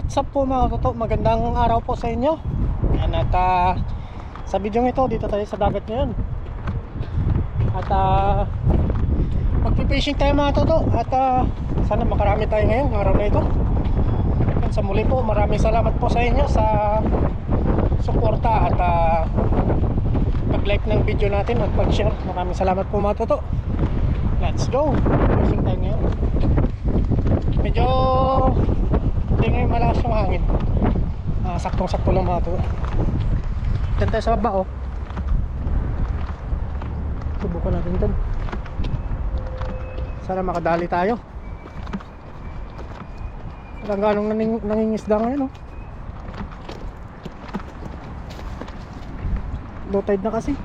What's up po mga toto, magandang araw po sa inyo. Yan, at sa video ito, dito tayo sa dagat ngayon. At magpipishing tayo mga toto. At sana makarami tayo ngayong araw na ito. At sa muli po, maraming salamat po sa inyo sa suporta at pag-like ng video natin at pag-share. Maraming salamat po mga toto. Let's go, fishing tayo ngayon. Medyo hindi ngayon malakas yung hangin. Saktong-sakto lang mga to. Diyan tayo sa baba, oh. Subukan natin dyan. Sana makadali tayo. Walang ganong nangingisda ngayon, oh. Low tide na kasi.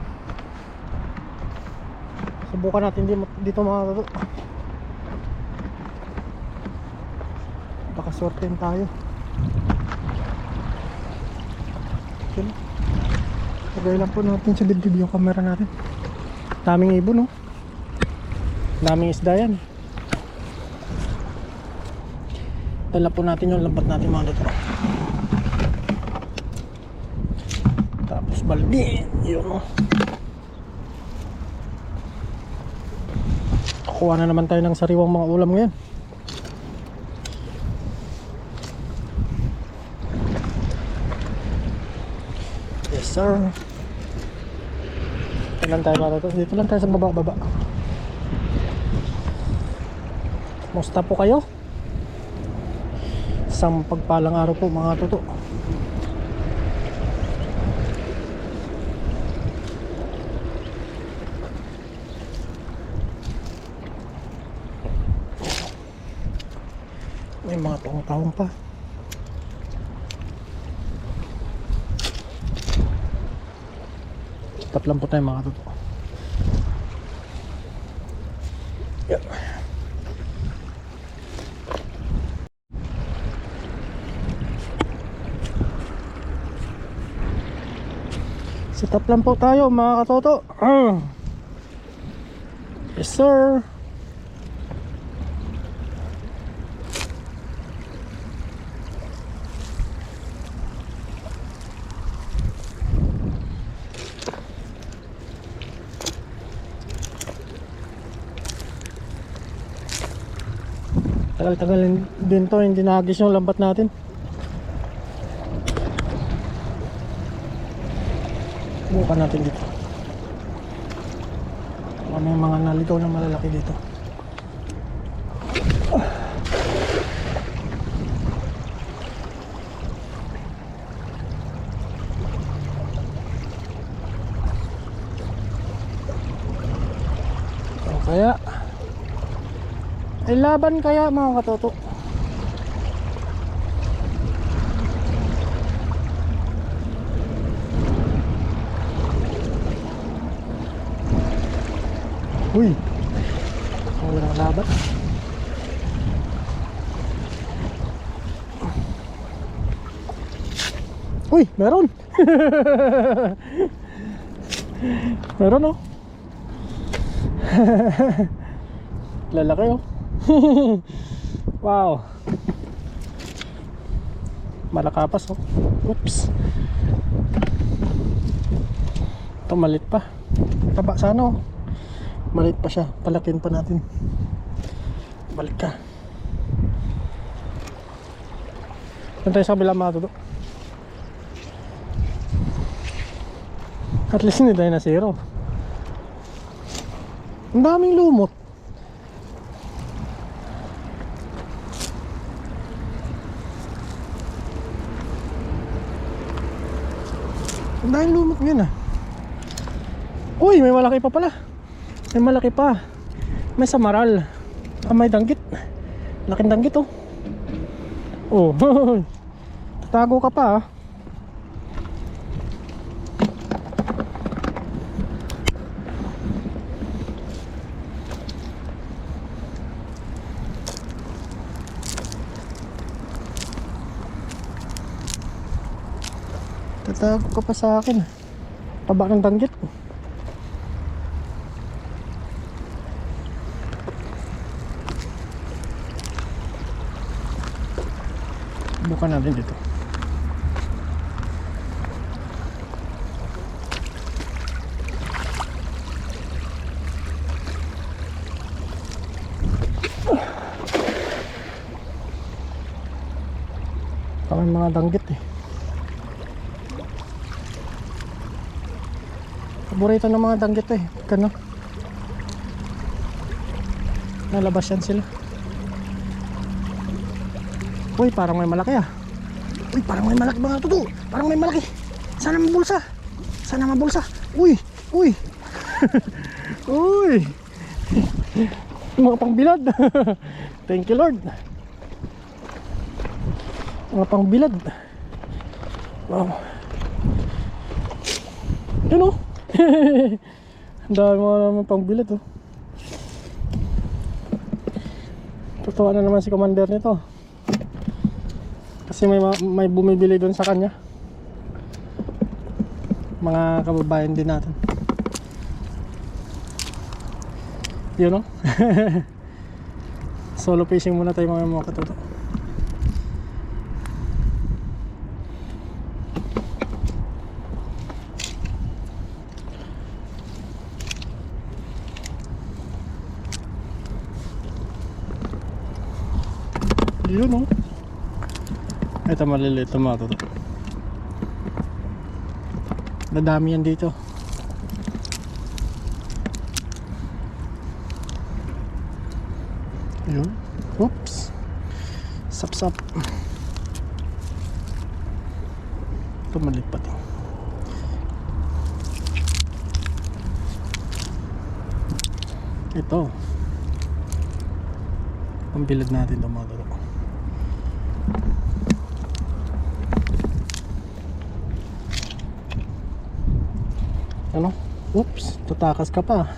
Subukan natin dito mga to. Baka swertein tayo. Okay. Lagay lang po natin sa dibdib yung camera natin. Daming ibon, no? Daming isda yan. Dala po natin yung lambat natin mga dito. Tapos baldi. Yun, no? Kuha na naman tayo ng sariwang mga ulam ngayon. Sir, dito lang tayo para to. Dito lang tayo sa baba. Musta po kayo? Isang pagpalang araw po mga toto. May mga tahong-tahong pa. Tap lang po tayo mga toto. Yep. Sit-up lang po tayo mga katoto. Yes sir. Tagal-tagal din to, hindi nahagis yung lambat natin. Bukan natin dito. May mga naligaw na malalaki dito. Kaya ay laban kaya mga katoto. Uy, wala nang laban. Uy, meron. Meron, oh. Lalaki, oh. Wow. Malakapas, oh. Oops. Ito malit pa. Taba sana, oh. Malit pa siya. Palakin pa natin. Balik ka. Doon tayo sa kabila mga toto. At least hindi tayo na zero. Ang daming lumot. Ang daming lumot ngayon, ah. Uy, may malaki pa pala. May malaki pa. May samaral. May danggit. Laking danggit, oh. Oh. Tatago ka pa, ah. Tatago ka pa sa akin. Taba ng danggit. Subukan natin dito. Parang mga danggit eh. Paborito ng mga danggit eh. Kano? Nalabas yan sila. Uy, parang may malaki ah. Uy, parang may malaki mga tuto. Parang may malaki. Sana mabulsa. Sana mabulsa. Uy, uy. Uy. Mga pangbilad. Thank you Lord. Mga pangbilad. Wow. Yun oh. Ang dami mga naman pangbilad oh. Tutuwa na naman si commander nito. Kasi may bumibili doon sa kanya. Mga kababayan din natin. Yun o. Solo fishing muna tayo mga katuto. Yun o. Ito maliliit ito mga katuto. Nadami yan dito. Yun. Oops. Sap sap. Ito malipat eh. Ito pambilad natin ito mga katuto. Ano? Oops, tatakas ka pa.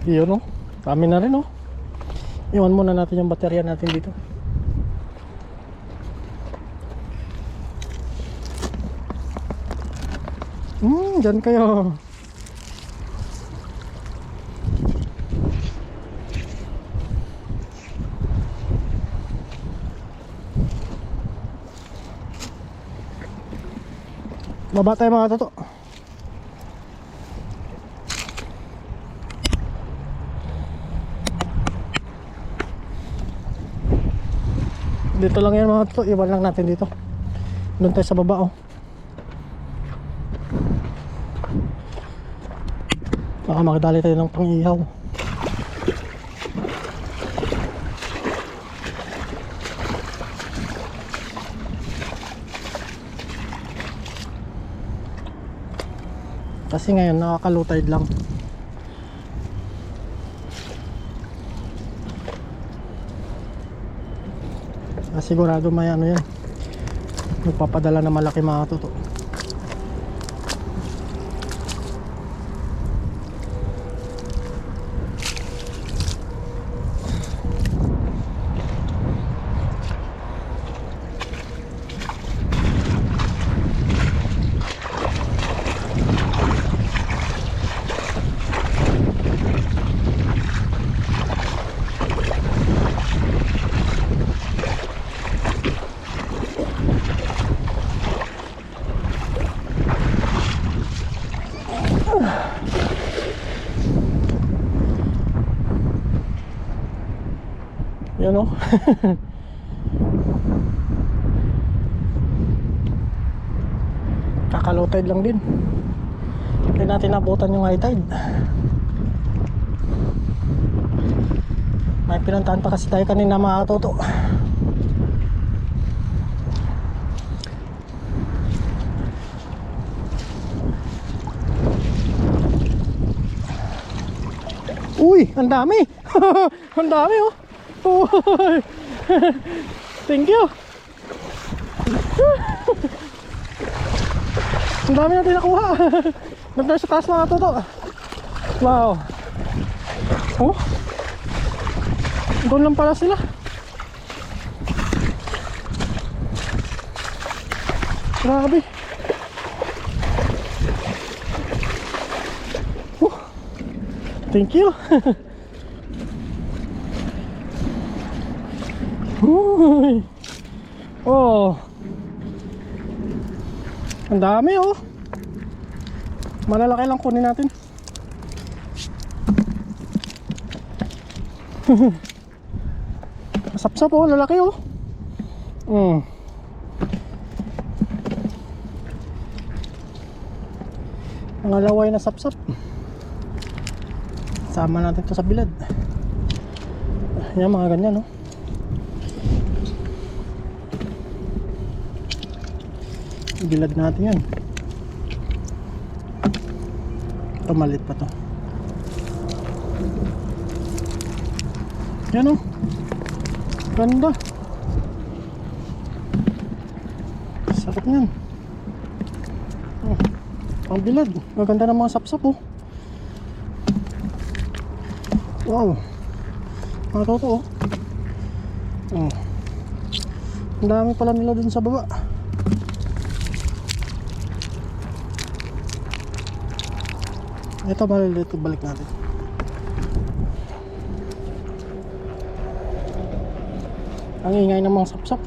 Yun oh. Dami na rin oh. Iwan muna natin yung baterya natin dito. Dyan kayo. Baba tayo mga toto. Dito lang yan mga toto, iwan lang natin dito. Doon tayo sa baba oh. Baka makadali tayo ng pang-ihaw. Kasi ngayon nakakalutide lang. Sigurado may ano yan, nagpapadala na malaki mga toto. Yan o. Kakalow tide lang din. Hindi natin nabutan yung high tide. May pinuntahan pa kasi tayo kanina mga katuto. Uy, ang dami. Ang dami oh. Uy. Thank you. Ang dami natin nakuha. Nandun sa taas mga toto. Wow. Oh, doon lang pala sila. Grabe. Thank you. Uy. Oh. Ang dami oh. Malalaki lang kunin natin. Sapsap oh, lalaki oh. Mga laway na sapsap. Sama natin to sa bilad. Yan mga ganyan oh. Bilad natin yan. Ito malit pa to. Yan oh. Ganda. Sarap yan. Oh, ang bilad. Maganda ng mga sapsap oh. Wow. Mga toto oh. Oh. Ang dami pala nila dun sa baba. Ito maliliit, balik natin. Ang ingay ng mga sapsap.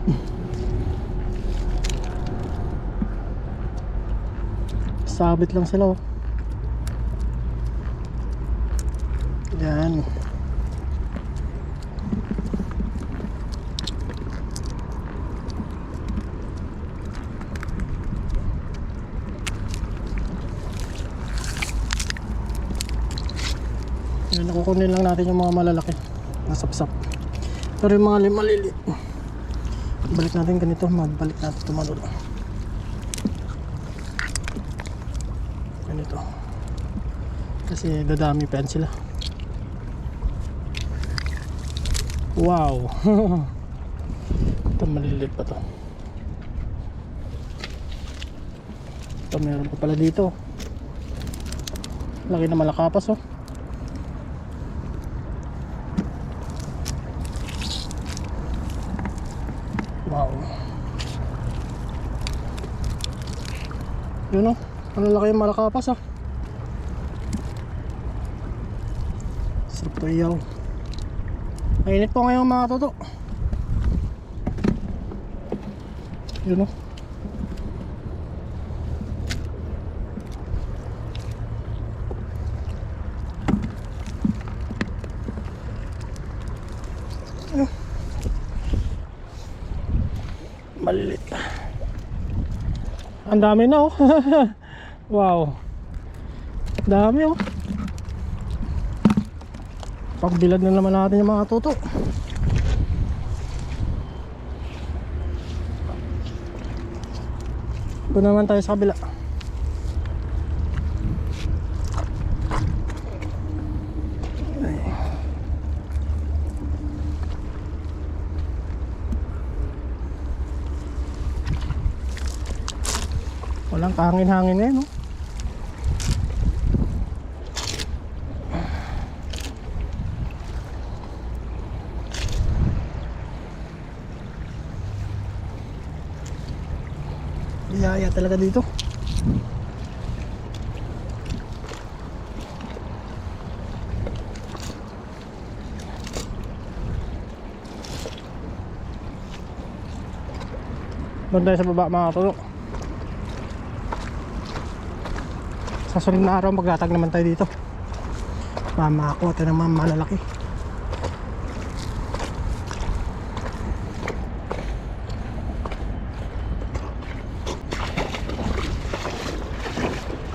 Sabit lang sila oh. Yan. Yan, nakukunin lang natin yung mga malalaki na sapsap. Pero yung mga maliliit, balik natin ganito, magbalik natin tumalon. Ganito. Kasi dadami pa yan sila. Wow. Ito maliliit pa to. Ito meron pa pala dito. Laki na malakapas oh. Wow. Yun oh. Ang laki yung malakapas ah. Sarap to iyaw. Mainit po ngayon mga toto. Yun o. Malilit. Ang dami na oh. Wow. Dami oh. Pagbilad na naman natin yung mga toto. Ito naman tayo sa kabila. Walang kahangin-hangin eh no. Yaya talaga dito. Doon tayo sa baba mga tulok. Sa sunod na araw maglatag naman tayo dito. Mamakuha tayo ng mga malalaki.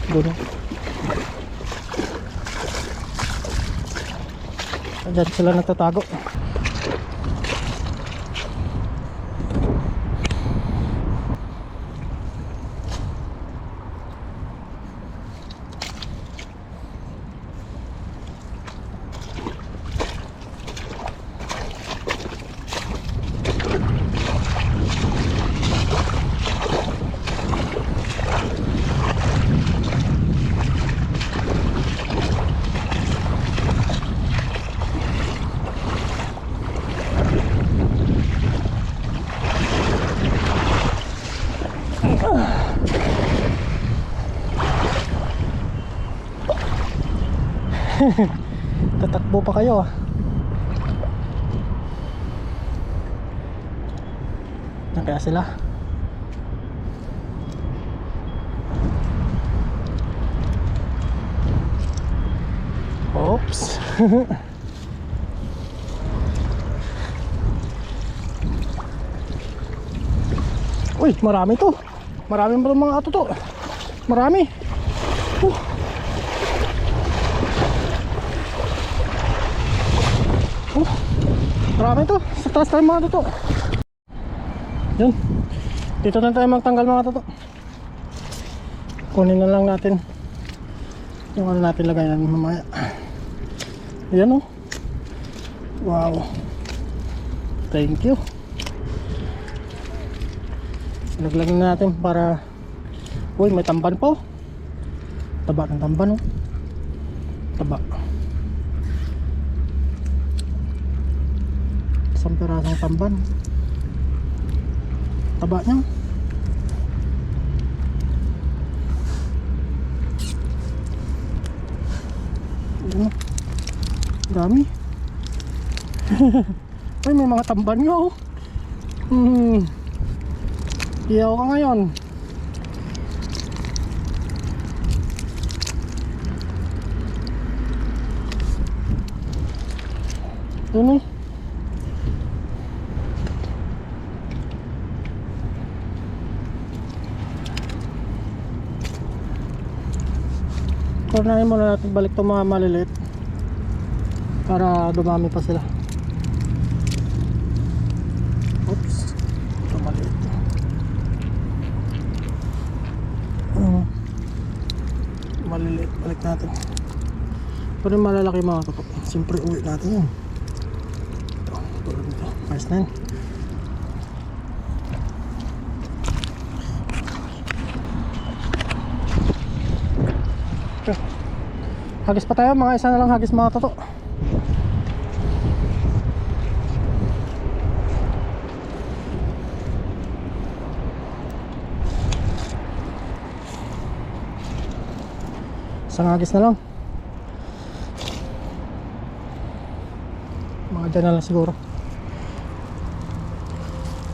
Doon. Diyan sila nagtatago. Tatakbo pa kayo ah. na kaya sila. Oops. Uy, marami to. Marami mga ato to. Marami. uh. Marami to. Sa taas tayo mga ato to. Yun. Dito na tayo magtanggal mga ato to. Kunin na lang natin yung ano natin lagay natin mamaya. Ayan o. Wow. Thank you. Laglag na natin para. Uy, may tamban po. Taba ng tamban o. Taba. Isang pirasong tamban. Taba niya. Ayan o. Dami. Uy, may mga tamban nga o. Iyaw ka ngayon. Ano? Kurnahin muna natin balik itong mga maliliit para dumami pa sila. Oops. Ito maliit. Maliliit. Balik natin. Pero yung malalaki mga tutok, siyempre uwi natin yun. Ito. Tulad nito. Ayos na yun. Hagis pa tayo, mga isa na lang hagis mga toto. Isang hagis na lang. Mga dyan na lang siguro.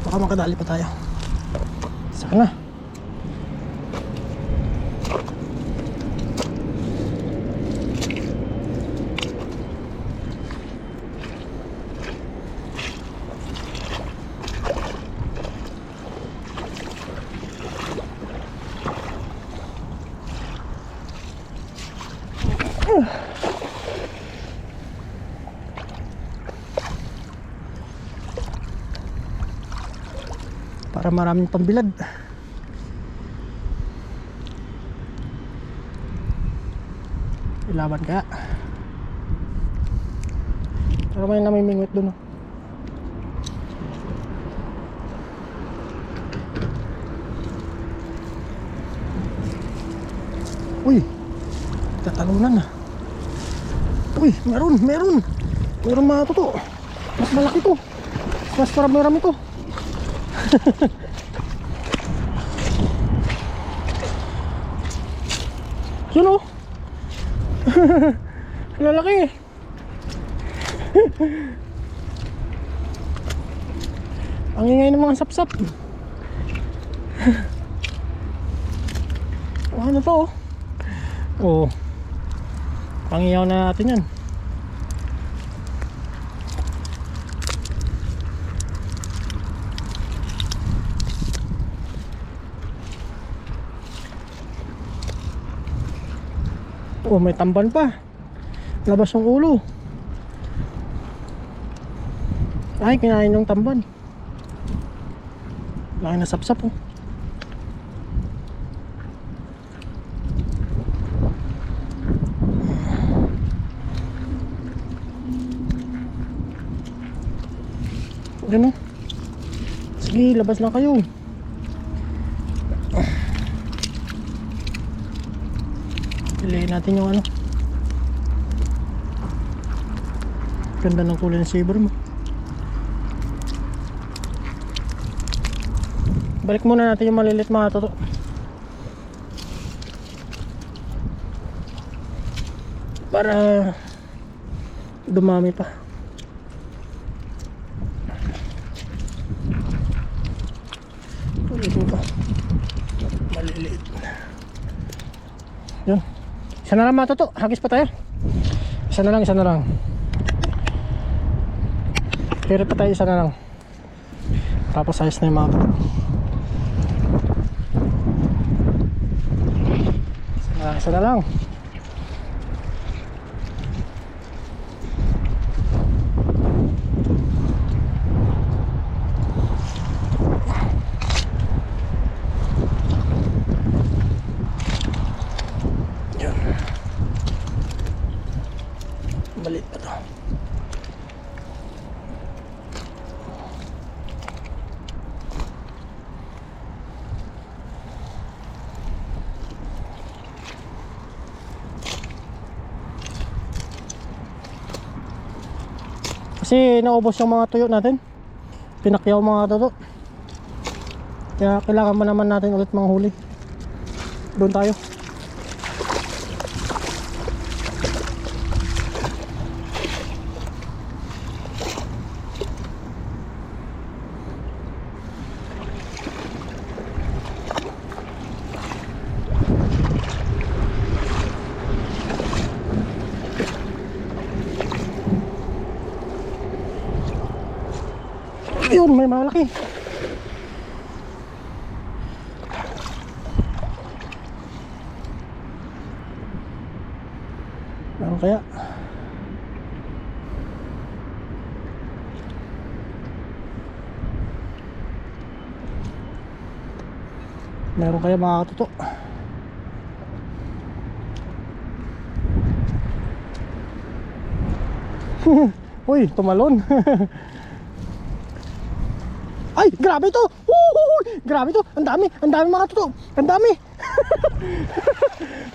Baka makadali pa tayo. Saka na. Para maraming pambilad. Ilaban kaya. Pero may namimingwit dun oh. Uy, tatalunan na. Uy, meron mga toto. Mas malaki to. Mas marami to. Yun o. Lalaki. Ang ingay ng mga sapsap. Ano to oh. Oh, pangiyaw na natin yan. Oh, may tamban pa. Labas yung ulo. Ay, kinain ng tamban. Laki na sapsap oh. Ano? Sige, labas na kayo. Ilayin natin yung ano. Ganda ng kulay ng saber mo. Balik muna natin yung malilit mga toto. Para dumami pa. Ulitin ko. Maliliit. Yun. Isa na lang matuto. Hagis pa tayo. Isa na lang. Pero pa tayo, isa na lang. Tapos ayos na yung mga tuto. Isa na lang. Yun. Maliit pa to. Kasi naubos yung mga tuyo natin. Pinakyaw mga tuto. Kaya kailangan pa naman natin ulit manghuli. Doon tayo. Ayun, may malaki. Ano kaya? Meron kaya mga katuto? Uy, tumalon. Ay, grabe to. Grabe to. Ang dami mga katuto. Ang dami.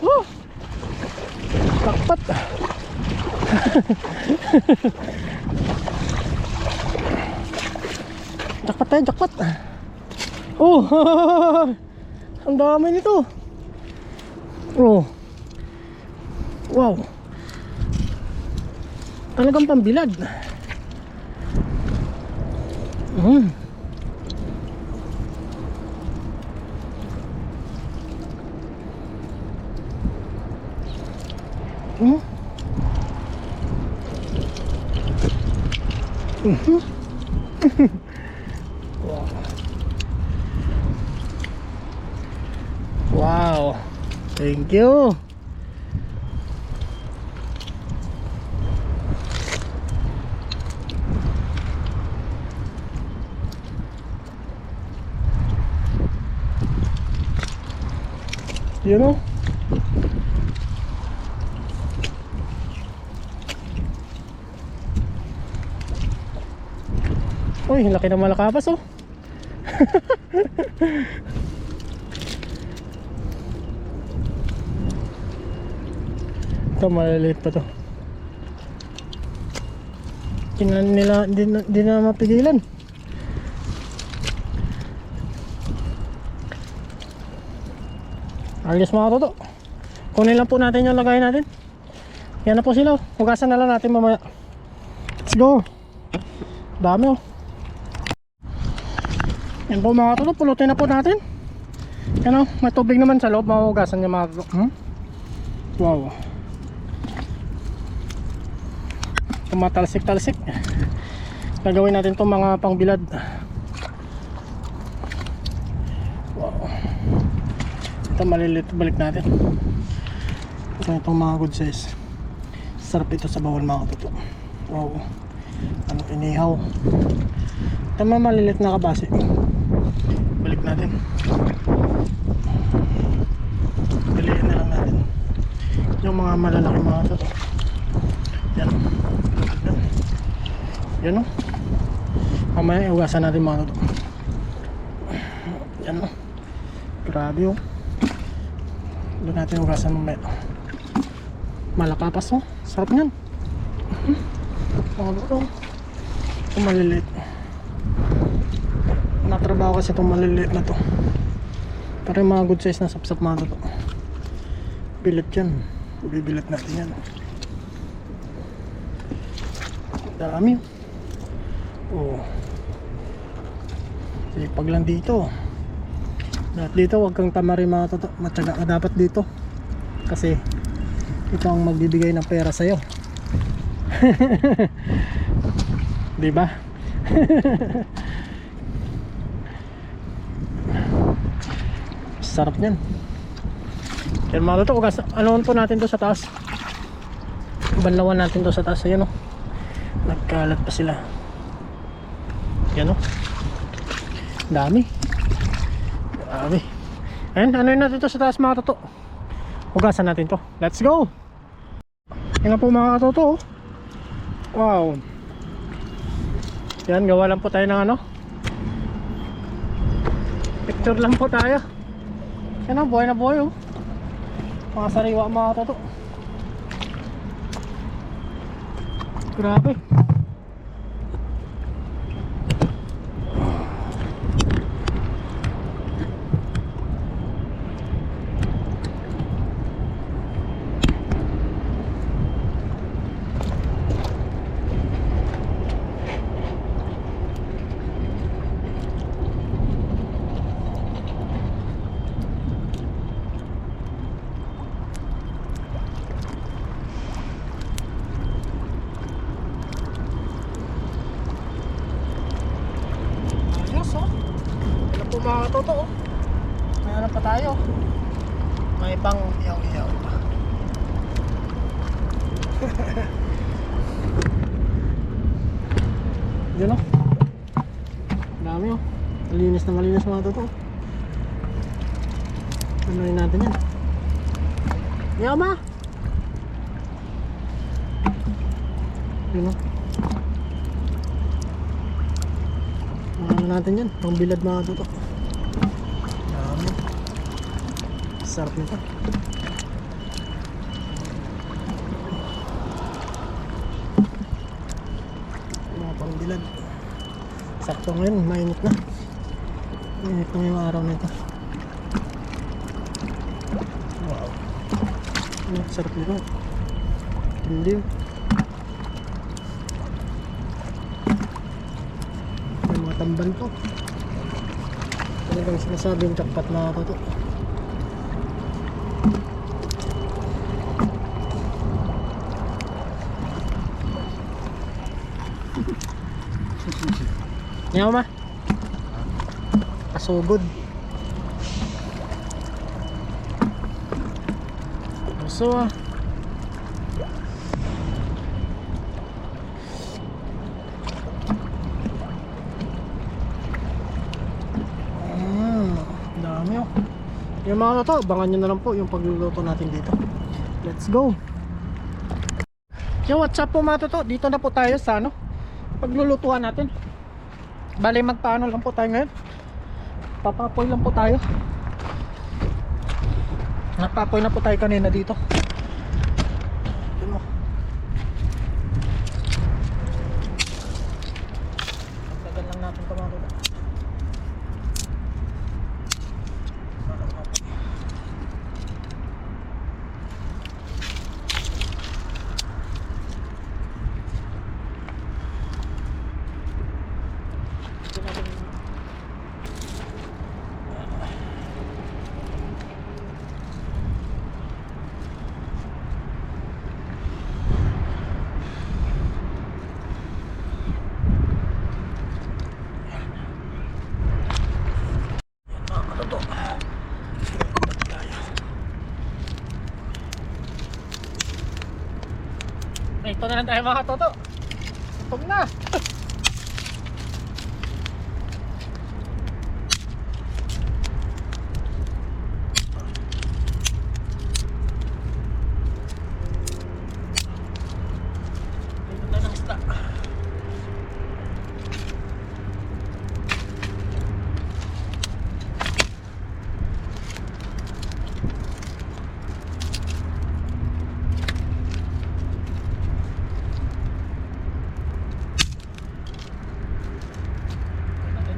Oh. Takpat. Jakpat tayo, jakpat. Oh. Ang dami nito. Oh. Wow. Talagang pambilad. Wow. Thank you. You know? Uy, laki na malakapas oh. Ito maliliit pa to. Hindi na mapigilan. Ayos mga toto. Kunin lang po natin yung lagay natin. Yan na po sila. Hugasan na lang natin mamaya. Let's go. Dami oh. Yan po mga toto. Pulutin na po natin. Yan oh. May tubig naman sa loob. Mahugasan niya mga toto. Wow. Tumatalsik-talsik. Gagawin natin itong mga pangbilad. Wow. Ito malilit, balik natin. Itong mga good size. Sarap ito sa bawal mga katuto. Wow. Ano, inihaw. Ito mga malilit na kabase. Balik natin. Piliin na lang natin yung mga malalaki mga katuto. Yan. Yan o. Mamaya iugasan natin mga katuto. Yan o. Grabe o. Doon natin ugasan mamaya. Malakapas o. Sarap nyan. Mga katuto. Ito maliliit. Natrabaho kasi itong maliliit na to. Pero yung mga good size na sapsap mga katuto. Bilit yan. Bibilit natin yan. Dami oh. Sipag lang dito. At dito huwag kang tamari mga toto, matyaga ka dapat dito kasi ito ang magbibigay ng pera sa'yo. Diba? Sarap niyan. Yan mga toto, anoon po natin to sa taas, banlawan natin to sa taas. Ayan o, nagkalat pa sila. Yan o, dami. Dami. Ayan, ano yun natin to sa taas mga toto, hugasan natin to. Let's go. Yan po mga toto. Wow. Yan, gawa lang po tayo ng ano, picture lang po tayo. Yan o, buhay na buhay o, mga sariwa mga toto. Grabe. Mga toto, mayroon pa tayo, may pang iyaw-iyaw pa. Yun o, dami o, malinis na malinis mga toto. Anuin natin yan. Iyaw ma. Yun o, ano natin yan, pang bilad mga toto. Sarap nito. Mga pangbilad. Sakto ngayon, mainit na. Mainit na yung araw nito. Wow. Sarap nito. Hindi. May mga tamban po. Talagang sinasabing jackpot na ito. Nyaw ma? Kasugod. So dami oh. Yung mga to, abangan nyo na lang po yung pagluluto natin dito. Let's go. Yo, what's up po mga to? Dito na po tayo sa ano, paglulutuan natin. Bali magpaano lang po tayo ngayon, papapoy lang po tayo. Napapoy na po tayo kanina dito. Yun mo, tagal lang natin ito mga tuta. Ito na lang tayo mga toto. Gutom na. Ito na ng isda.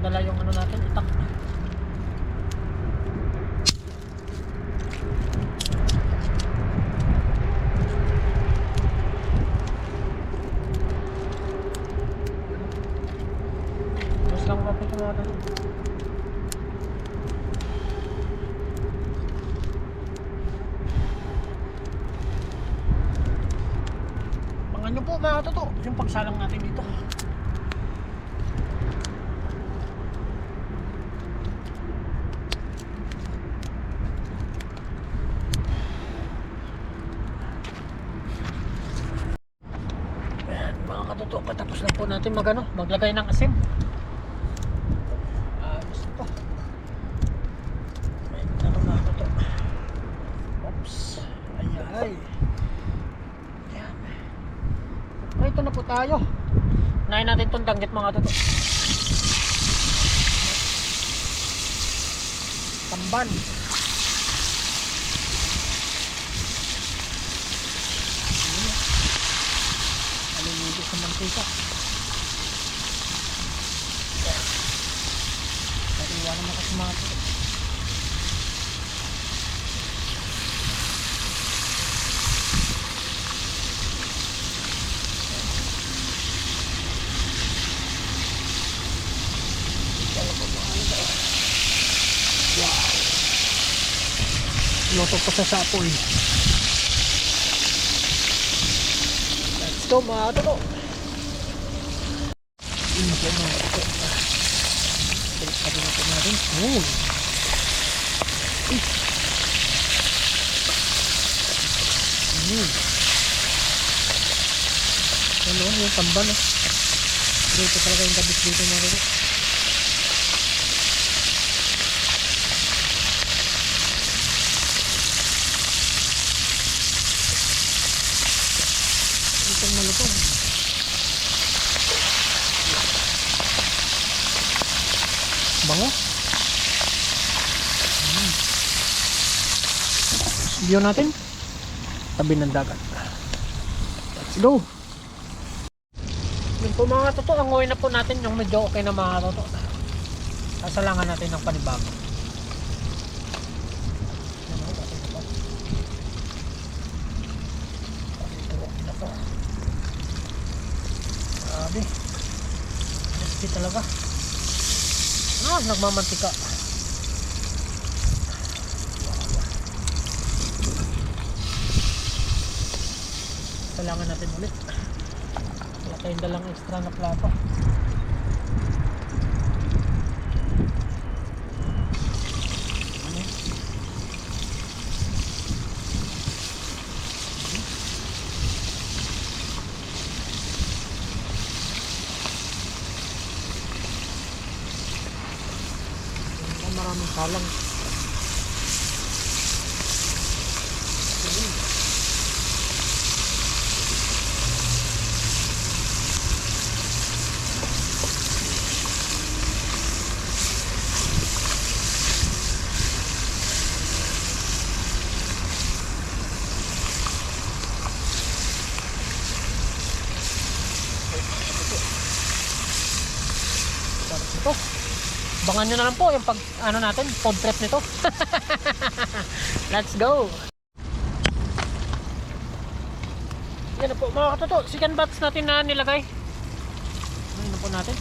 Dala yung ano natin, itak. Tapos lang pa ito natin. Abangan nyo po mga totoo yung pagsalang natin dito. Ayan, mga katoto, patapos lang po natin maglagay ng asin. Ayos ito. May mga katoto. Oops. Ay. Ayan. Ito na po tayo. Unahin natin itong danggit mga katoto. Tamban. Alinigo sa mantika. Sariwa naman kasi mga katoto. Loto pa sa sapoy. Let's go mga katoto. Yun po mga katoto. Sabi natin. Ano yung tamban dito talaga yung dabis dito mga katoto. Malutong. Bango. View natin. Tabi ng dagat. Let's go. Yun po mga toto, angoy na po natin yung medyo okay na mga toto. Sasalangan natin ng panibago. Grabe. Crispy talaga. Nagmamantika. Salangan natin ulit. Wala tayong dalang extra na plato. Maraming salang. Ito. Abangan nyo na lang po yung pag natin, food trip nito. Let's go. Yan na po mga katoto, chicken butts natin na nilagay. Ano na po natin?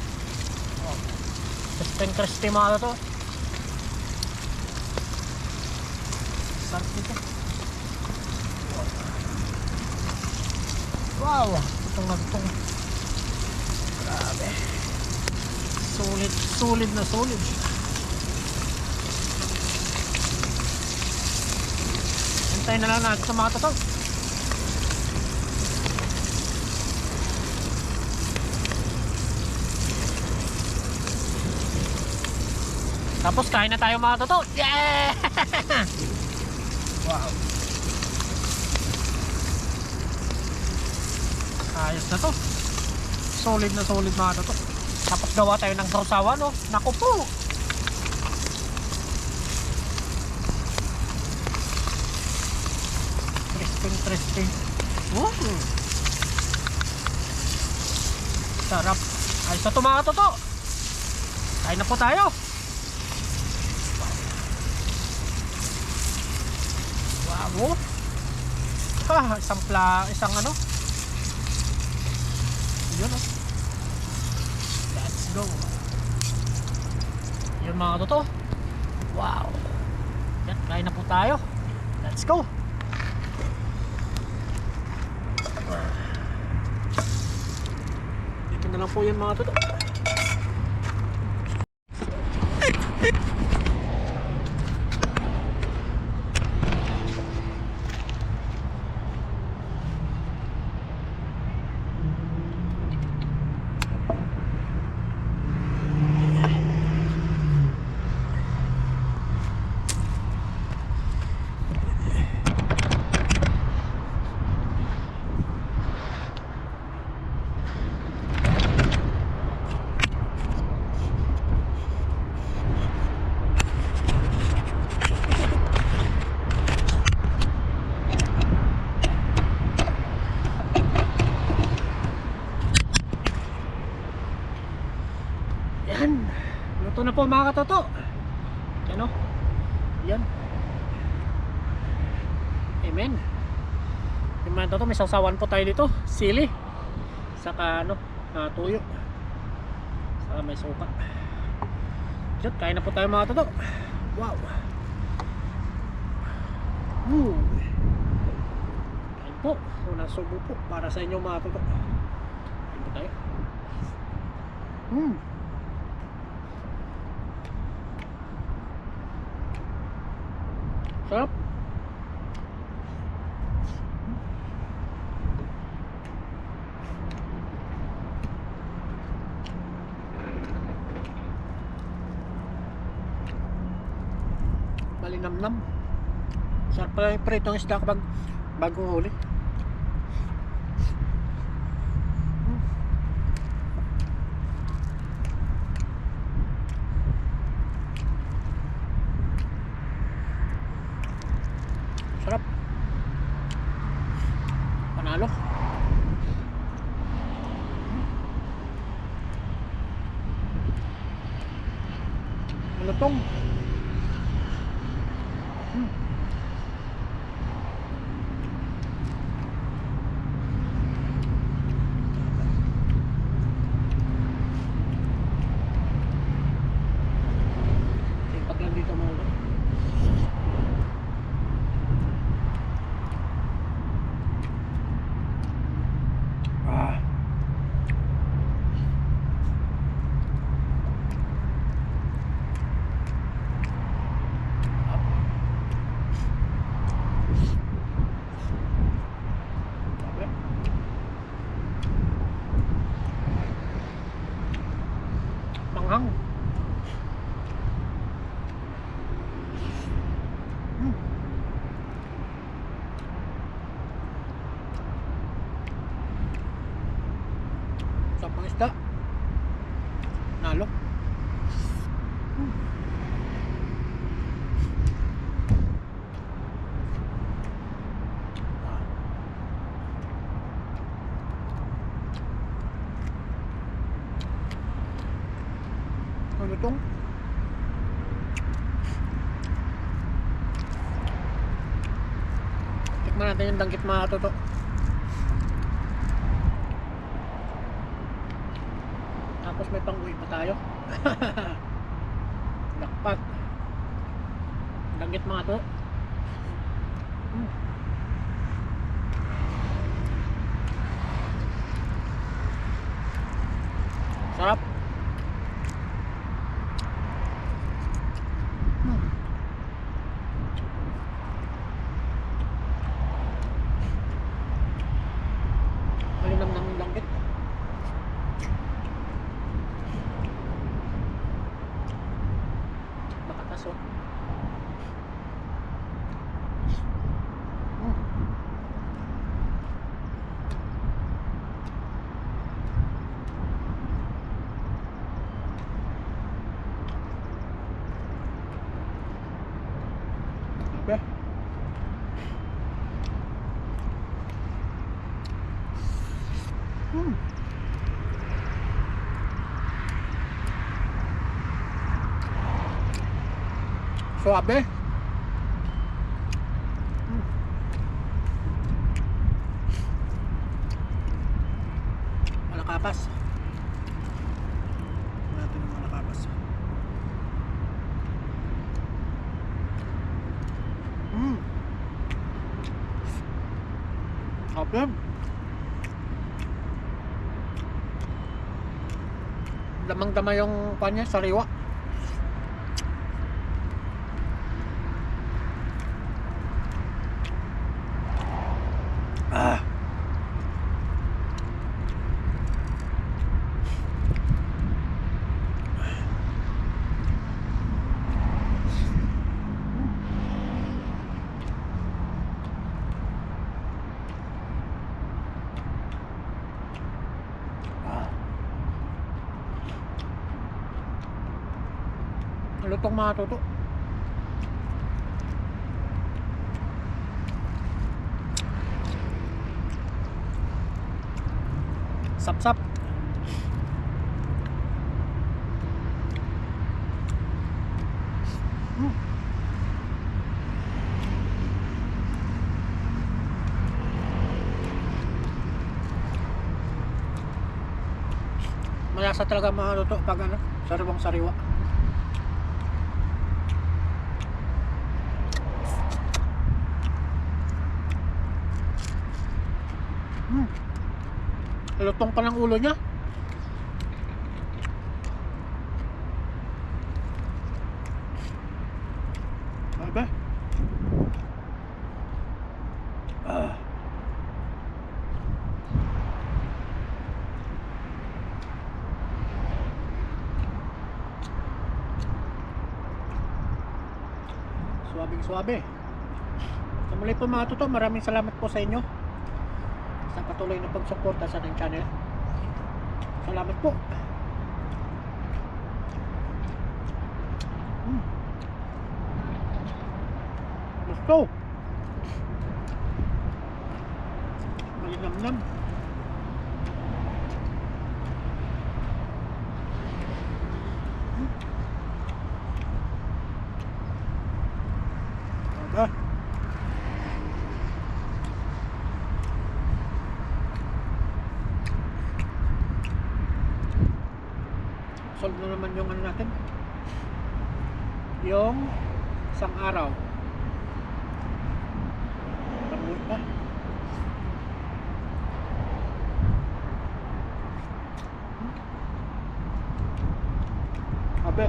Crispy mga katoto. Sarap nito. Wow, itong nagtong. Grabe. Solid na solid. Hintayin na lang natin sa mga toto. Tapos kain na tayo mga toto. Yeah! Wow. Ayos na to. Solid na solid mga toto. Tapos gawa tayo ng sausawan, no? Naku po! Crispy. Sarap. Ayos na ito mga toto. Kain na po tayo. Wow. Isang ano? Yun, oh. Let's go. Yun mga toto. Wow. Yan, kain na po tayo. Let's go. na lang po yan mga toto. Yan. Luto na po mga katoto. Yan o. Yan. Amen. Yung mga toto, may sausawan po tayo dito. Sili. Saka ano, tuyo. Saka may suka. Diyan, kain na po tayo mga toto. Wow. Kain po. Unang subo po para sa inyo mga toto. Kain po tayo. Sarap. Malinamnam. Sarap pala yung pritong isda kapag bagong huli. Sarap. Panalo. Malutong. Ipak lang dito mga ulo. Manghang. Sarap ng isda. Nalo. Ano itong? Tikman natin yung danggit mga toto. Tapos may pang-uwi pa tayo. Lakpat. Danggit mga to. Sarap. Malinamnam yung danggit. Makataso. Okay. Suabe. Malakapas. Natin yung malakapas. Okay. damang-dama yung kanya, sariwa. Ah. Lutong mga tuto. Sap-sap. Malasa talaga mga tuto pag ano, sariwang sariwa. Lutong pa ng ulo niya. Sabi. Suwabing suwabe. Sa muli po mga tuto, maraming salamat po sa inyo sa patuloy na pagsuporta sa ating channel. Salamat po. Gusto. Malinamnam. Aba. Solve na naman yung ano natin, yung isang araw. Pag-uwi pa. Abe.